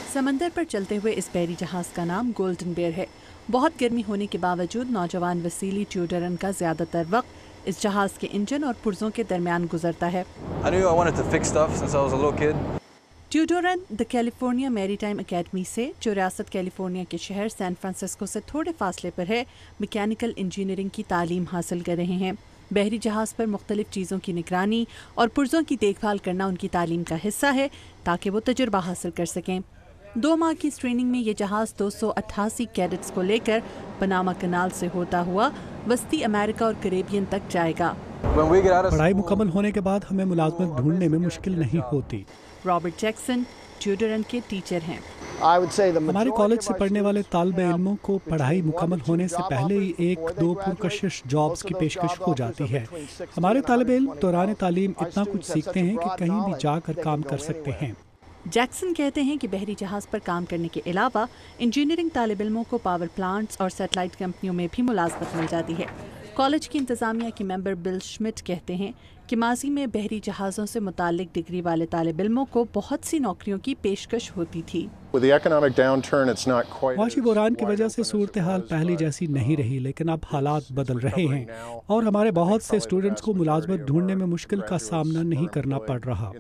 समंदर पर चलते हुए इस बहरी जहाज का नाम गोल्डन बेयर है। बहुत गर्मी होने के बावजूद नौजवान वसीली ट्यूडरन का ज्यादातर वक्त इस जहाज के इंजन और पुर्जों के दरमियान गुजरता है। ट्यूडरन द कैलिफोर्निया मैरीटाइम अकेडमी से, जो रियासत कैलिफोर्निया के शहर सैन फ्रांसिस्को से थोड़े फासले पर है, मैकेनिकल इंजीनियरिंग की तालीम हासिल कर रहे हैं। बहरी जहाज पर मुख्तलिफ चीज़ों की निगरानी और पुर्जों की देखभाल करना उनकी तालीम का हिस्सा है ताकि वो तजुर्बा हासिल कर सकें। 2 माह की इस ट्रेनिंग में ये जहाज 288 कैडेट्स को लेकर पनामा कनाल से होता हुआ वस्ती अमेरिका और कैरेबियन तक जाएगा। पढ़ाई मुकम्मल होने के बाद हमें मुलाजमत ढूंढने में मुश्किल नहीं होती। रॉबर्ट जैक्सन ट्यूडरन के टीचर हैं। हमारे कॉलेज से पढ़ने वाले तालिब इल्मों को पढ़ाई मुकम्मल होने से पहले ही 1-2 पुरकशिश जॉब्स की पेशकश हो जाती है। हमारे तालिब इल्म दौरान तालीम इतना कुछ सीखते हैं कि कहीं भी जाकर काम कर सकते हैं। जैक्सन कहते हैं कि बहरी जहाज पर काम करने के अलावा इंजीनियरिंग तालिब इल्मों को पावर प्लांट्स और सैटेलाइट कंपनियों में भी मुलाजमत मिल जाती है। कॉलेज की इंतजामिया के मेंबर बिल श्मिट कहते हैं कि माजी में बहरी जहाज़ों से मुताल्लिक डिग्री वाले तालिब इल्मों को बहुत सी नौकरियों की पेशकश होती थी। माशी बुरान की वजह से सूरत हाल पहले जैसी नहीं रही, लेकिन अब हालात बदल रहे हैं और हमारे बहुत से स्टूडेंट्स को मुलाजमत ढूंढने में मुश्किल का सामना नहीं करना पड़ रहा।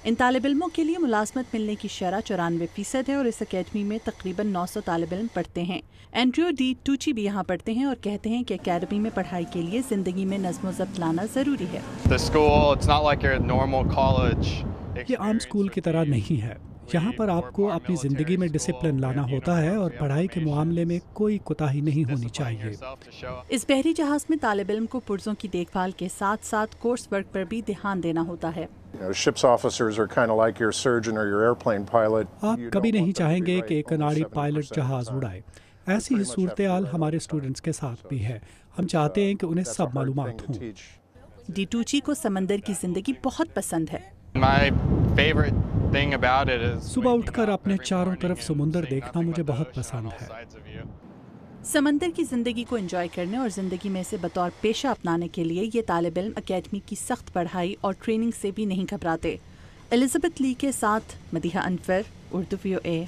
इन तालिब इल्मों के लिए मुलाजमत मिलने की शरह 94% है और इस अकेडमी में तकरीबन 900 तालिब इल्म पढ़ते हैं। एंड्रयू डी टूची भी यहाँ पढ़ते हैं और कहते हैं कि अकेडमी में पढ़ाई के लिए जिंदगी में नज़्म ज़ब्त लाना ज़रूरी है। ये आम स्कूल की तरह नहीं है। यहाँ पर आपको अपनी ज़िंदगी में डिसिप्लिन लाना होता है और पढ़ाई के मामले में कोई कोताही नहीं होनी चाहिए। इस बहरी जहाज में तालिब इल्म को पुर्जों की देखभाल के साथ साथ कोर्स वर्क पर भी ध्यान देना होता है। आप कभी नहीं चाहेंगे कि एक अनाड़ी पायलट जहाज उड़ाए। ऐसी ही सूरत हाल हमारे स्टूडेंट्स के साथ भी है। हम चाहते हैं कि उन्हें सब मालूमात हों। डीटूची को समंदर की जिंदगी बहुत पसंद है। सुबह उठकर अपने चारों तरफ समुंदर देखना मुझे बहुत पसंद है। समंदर की जिंदगी को एंजॉय करने और जिंदगी में से बतौर पेशा अपनाने के लिए ये तालिब इल्म अकेडमी की सख्त पढ़ाई और ट्रेनिंग से भी नहीं घबराते। एलिजाबेथ ली के साथ मदीहा अनवर, उर्दू VOA।